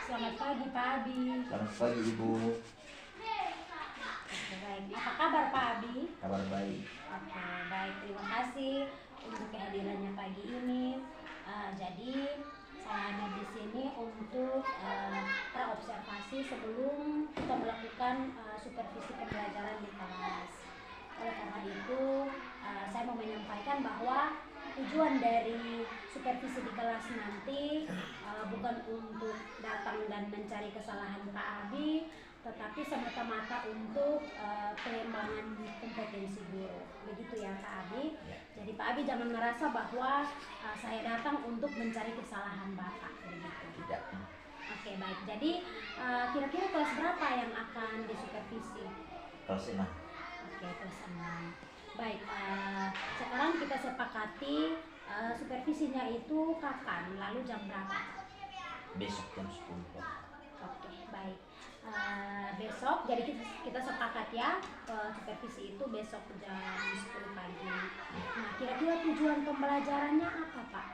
Selamat pagi Pak Abi. Selamat pagi Ibu. Oke, baik. Apa kabar Pak Abi? Kabar baik. Oke, baik. Terima kasih untuk kehadirannya pagi ini. Jadi saya hadir di sini untuk terobservasi sebelum kita melakukan supervisi pembelajaran di kelas. Oleh karena itu, saya mau menyampaikan bahwa tujuan dari supervisi di kelas nanti bukan untuk datang dan mencari kesalahan Pak Abi, tetapi semata-mata untuk pengembangan kompetensi guru. Begitu ya Pak Abi. Jadi Pak Abi jangan merasa bahwa saya datang untuk mencari kesalahan Bapak. Begitu. Tidak. Oke, baik. Jadi kira-kira kelas berapa yang akan disupervisi? Kelas 6. Oke, kelas 6. Baik, sekarang kita sepakati supervisinya itu kapan, lalu jam berapa? Besok jam 10. Oke, baik. Besok, jadi kita sepakat ya, supervisi itu besok jam 10 pagi. Nah, kira-kira tujuan pembelajarannya apa Pak?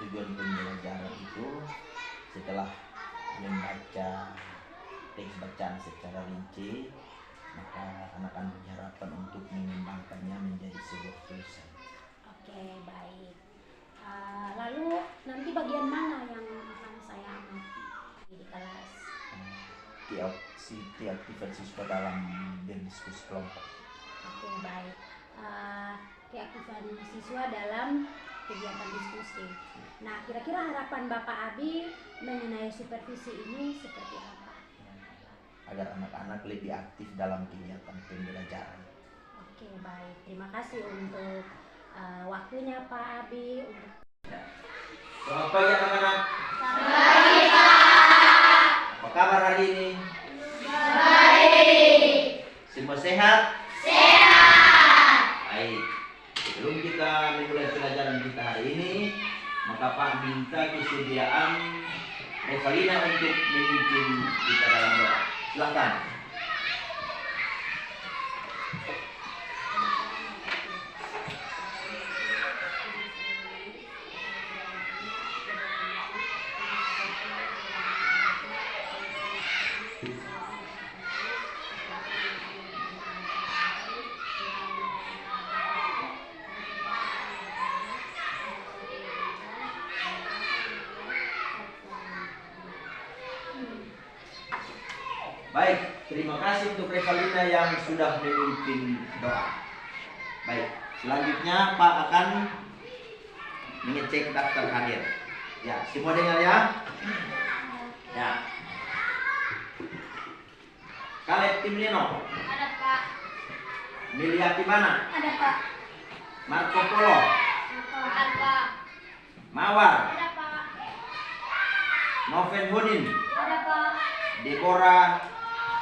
Tujuan pembelajaran itu setelah membaca teks bacaan secara rinci, maka anak-anak diharapkan untuk mengembangkannya menjadi sebuah tulisan. Oke, baik. Lalu nanti bagian mana yang akan saya amati di kelas? Keaktifan siswa dalam berdiskusi kelompok. Oke, baik. Keaktifan siswa dalam kegiatan diskusi. Nah, kira-kira harapan Bapak Abi mengenai supervisi ini seperti apa? Agar anak-anak lebih aktif dalam kegiatan pembelajaran. Oke, baik. Terima kasih untuk waktunya Pak Abi. Selamat pagi anak-anak. Selamat pagi Pak. Apa kabar hari ini? Baik. Semua sehat? Sehat. Baik. Sebelum kita memulai pelajaran kita hari ini, maka Pak minta kesediaan Revalina untuk memimpin kita dalam doa. Silakan. Baik, terima kasih untuk Revalina yang sudah memimpin doa. Baik, selanjutnya Pak akan mengecek daftar hadir. Ya, semua dengar ya? Ya. Kaleb Timlino. Ada Pak. Miliati mana? Ada Pak. Marco Polo. Ada Pak. Mawar. Ada Pak. Noven Hunin. Ada Pak. Deborah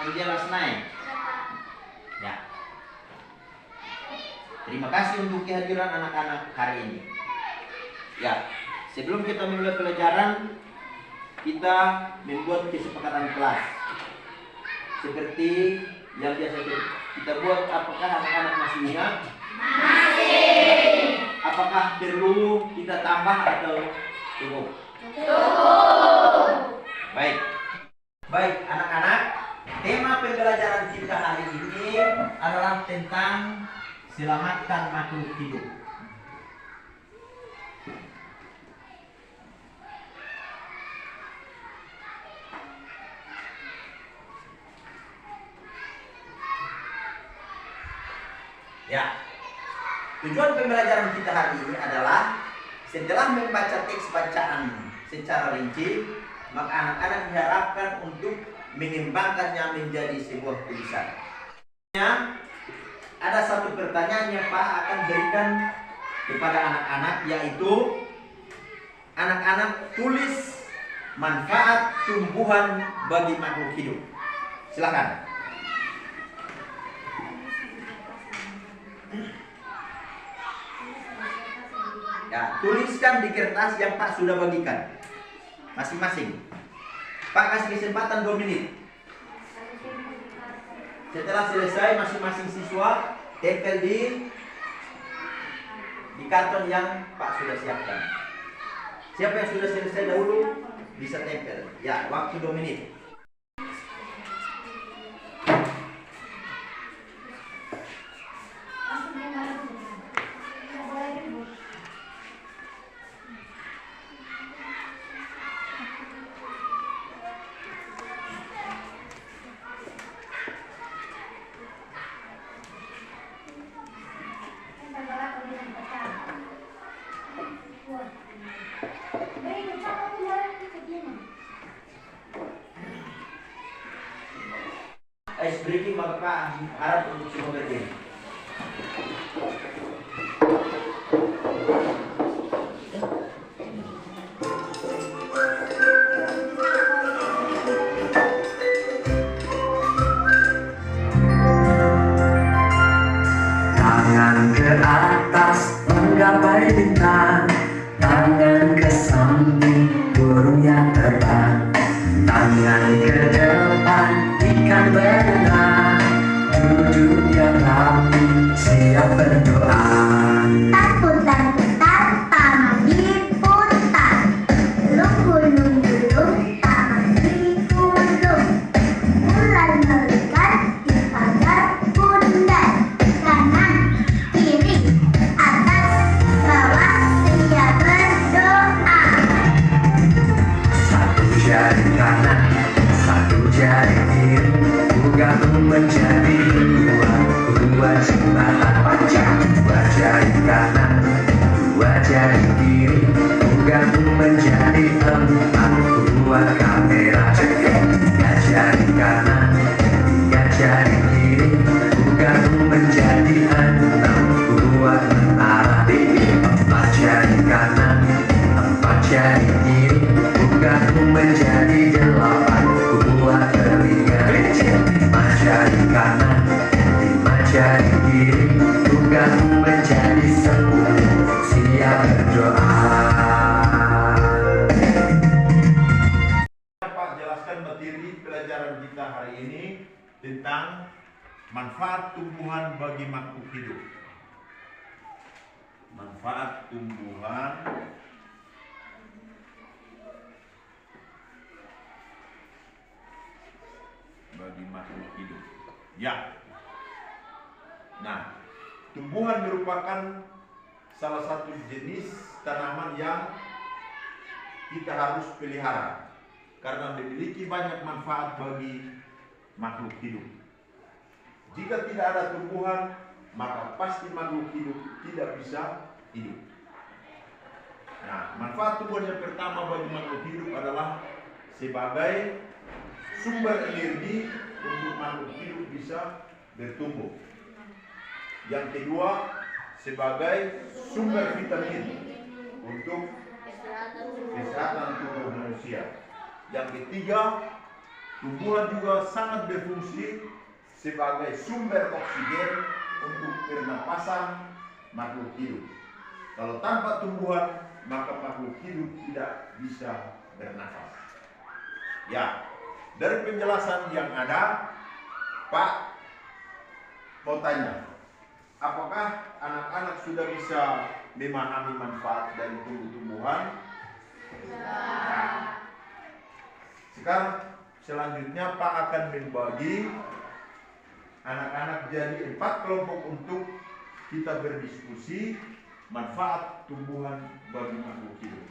Angela Snai. Ada Pak. Ya. Terima kasih untuk kehadiran anak-anak hari ini. Ya, sebelum kita memulai pelajaran, kita membuat kesepakatan kelas. Seperti yang biasa kita buat, apakah anak-anak masih ingat? Masih. Apakah perlu kita tambah atau cukup? Cukup. Baik. Baik, anak-anak. Tema pembelajaran kita hari ini adalah tentang selamatkan makhluk hidup. Ya, tujuan pembelajaran kita hari ini adalah setelah membaca teks bacaan secara rinci, maka anak-anak diharapkan untuk mengembangkannya menjadi sebuah tulisan. Ada satu pertanyaan yang Pak akan berikan kepada anak-anak, yaitu anak-anak tulis manfaat tumbuhan bagi makhluk hidup. Silakan. Ya, tuliskan di kertas yang Pak sudah bagikan masing-masing. Pak kasih kesempatan 2 menit. Setelah selesai, masing-masing siswa tempel di karton yang Pak sudah siapkan. Siapa yang sudah selesai dahulu? bisa tempel. Ya, waktu 2 menit. Ice breaking maka harap untuk semua berdiri. Tangan ke atas menggapai bintang, tangan ke samping burung yang terbang, tangan ke depan ikan berenang, duduk yang rapi siap berdoa. Putar-putar tangan diputar, gulung-gulung tangan digulung, mulai melihat di pagar bundar, kanan kiri atas bawah siap berdoa. Satu jari kanan, satu jari kiri, gabung menjadi dua jembatan panjang. Dua jari kanan, dua jari kiri, gabung menjadi 4 buah kamera. Tiga jari kanan, tiga jari kiri, gabung menjadi 6 buah menara. 4 jari kanan, 4 jari kiri, gabung menjadi 8 buah telinga. 5 jari kanan, 5 jari kiri, gabung menjadi 10 siap berdoa. Pak jelaskan materi pelajaran kita hari ini tentang manfaat tumbuhan bagi makhluk hidup. Manfaat tumbuhan bagi makhluk hidup. Ya. Nah, tumbuhan merupakan salah satu jenis tanaman yang kita harus pelihara karena memiliki banyak manfaat bagi makhluk hidup. Jika tidak ada tumbuhan, maka pasti makhluk hidup tidak bisa hidup. Nah, manfaat tumbuhan yang pertama bagi makhluk hidup adalah sebagai sumber energi untuk makhluk hidup bisa bertumbuh. Yang kedua, sebagai sumber vitamin untuk kesehatan tubuh manusia. Yang ketiga, tumbuhan juga sangat berfungsi sebagai sumber oksigen untuk pernapasan makhluk hidup. Kalau tanpa tumbuhan, maka makhluk hidup tidak bisa bernafas. Ya, dari penjelasan yang ada, Pak mau tanya, apakah anak-anak sudah bisa memahami manfaat dari tumbuh-tumbuhan? Sekarang selanjutnya Pak akan membagi anak-anak jadi 4 kelompok untuk kita berdiskusi manfaat tumbuhan bagi makhluk hidup.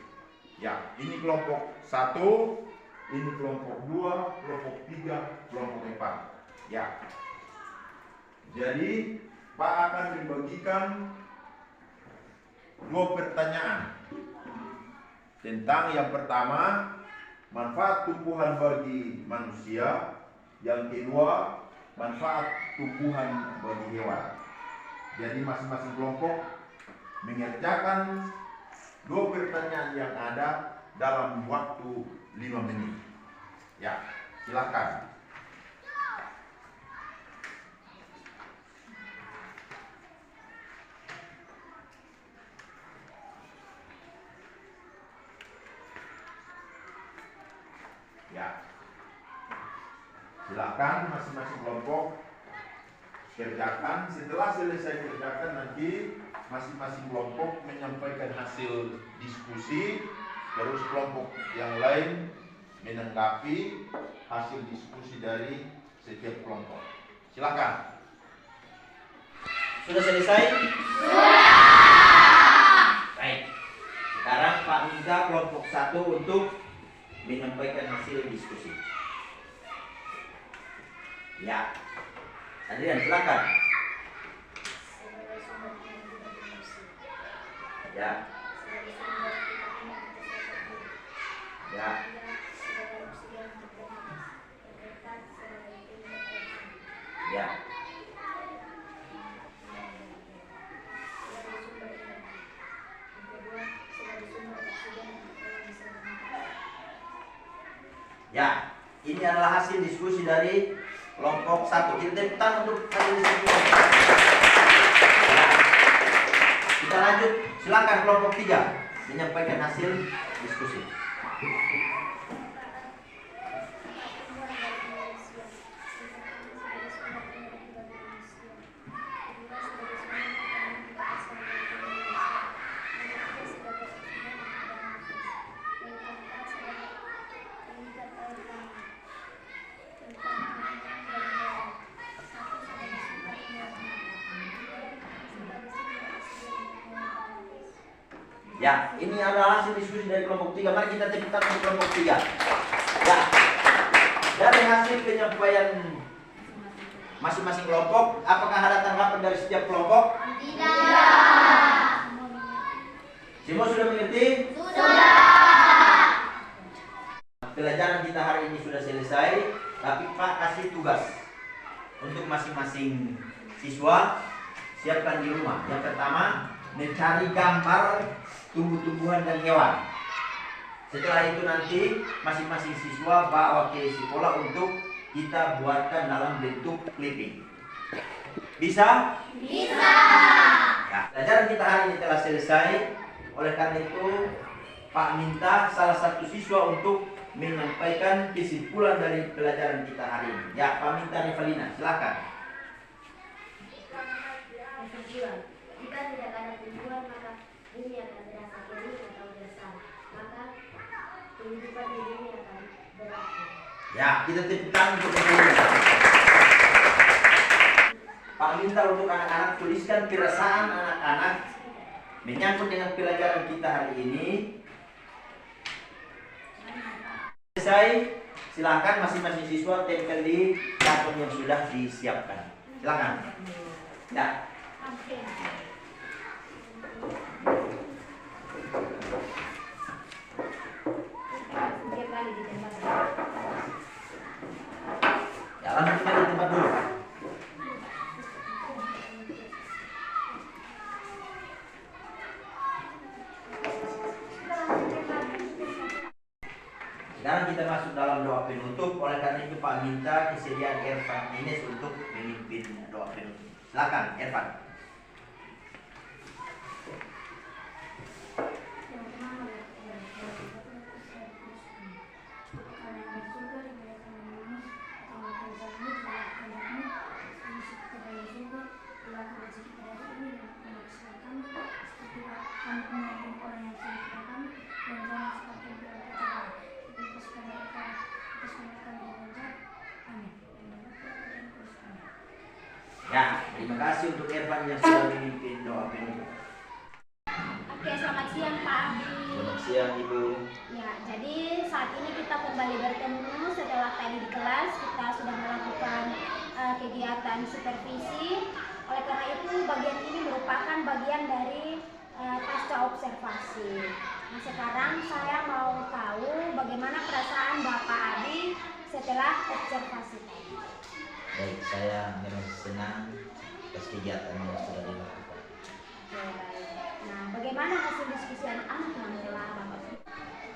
Ya, ini kelompok 1, ini kelompok 2, kelompok 3, kelompok 4. Ya. Jadi Pak akan membagikan 2 pertanyaan tentang yang pertama manfaat tumbuhan bagi manusia, yang kedua manfaat tumbuhan bagi hewan. Jadi masing-masing kelompok mengerjakan 2 pertanyaan yang ada dalam waktu 5 menit. Ya, silakan. Ya, silakan masing-masing kelompok kerjakan. Setelah selesai kerjakan, nanti masing-masing kelompok menyampaikan hasil diskusi, terus kelompok yang lain menanggapi hasil diskusi dari setiap kelompok. Silakan. Sudah selesai? Baik. Sekarang Pak minta kelompok 1 untuk menyampaikan hasil diskusi. Ya. Adrian, silakan. Ya. Ya. Ya. Ya, ini adalah hasil diskusi dari kelompok 1. Kita tepuk tangan untuk hasil diskusi. Ya. Kita lanjut, silakan kelompok 3 menyampaikan hasil diskusi. Ya, ini adalah hasil diskusi dari kelompok 3. Mari kita tepuk tangan untuk kelompok 3. Ya, dari hasil penyampaian masing-masing kelompok, apakah ada tanggapan dari setiap kelompok? Tidak. Semua sudah mengerti? Sudah. Pelajaran kita hari ini sudah selesai, tapi Pak kasih tugas untuk masing-masing siswa siapkan di rumah. Yang pertama, mencari gambar tumbuh-tumbuhan dan hewan. Setelah itu nanti masing-masing siswa bawa ke sekolah untuk kita buatkan dalam bentuk clipping. Bisa? Bisa. Ya, pelajaran kita hari ini telah selesai. Oleh karena itu, Pak minta salah satu siswa untuk menyampaikan kesimpulan dari pelajaran kita hari ini. Ya, Pak minta Revalina, silakan. Kesimpulan, jika tidak ada tujuan maka bumi akan terasa kering atau gersang, maka kehidupan di bumi akan berakhir. Ya, kita tepuk tangan untuk Revalina. Pak minta untuk anak-anak tuliskan perasaan anak-anak menyangkut dengan pelajaran kita hari ini. Selesai, silakan masing-masing siswa tempel di karton yang sudah disiapkan. Silakan. Ya. Ya, langsung kita di tempat dulu. Sekarang kita masuk dalam doa penutup. Oleh karena itu Pak minta kesediaan Irfan Ines untuk memimpin doa penutup. Silakan Irfan. Ya, terima kasih untuk Irfan yang sudah memimpin doa penutup. Oke, selamat siang Pak Abi. Selamat siang Ibu. Ya, jadi saat ini kita kembali bertemu setelah tadi di kelas kita sudah melakukan kegiatan supervisi. Oleh karena itu bagian ini merupakan bagian dari pasca observasi. Nah, sekarang saya mau tahu bagaimana perasaan Bapak Abi setelah observasi tadi. Baik, saya memang senang atas kegiatan yang sudah dilakukan. Oke, baik. Nah, bagaimana hasil diskusi anak-anak yang telah Bapak?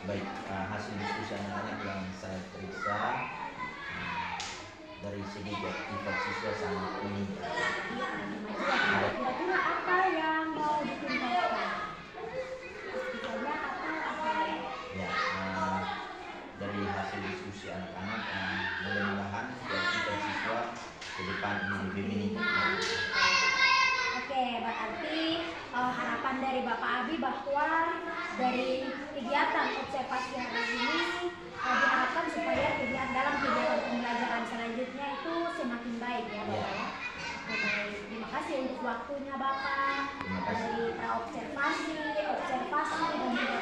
Baik, hasil diskusi anak-anak yang saya periksa dari segi keaktifan siswa sangat meningkat. Kira-kira apa yang mau ditingkatkan? Misalnya apa ya? Ya, dari hasil diskusi anak-anak mudah-mudahan keaktifan siswa ke depan ini lebih meningkat. Oke, berarti harapan dari Bapak Abi bahwa dari kegiatan observasi hari ini diharapkan waktunya Bapak dari praobservasi, observasi dan juga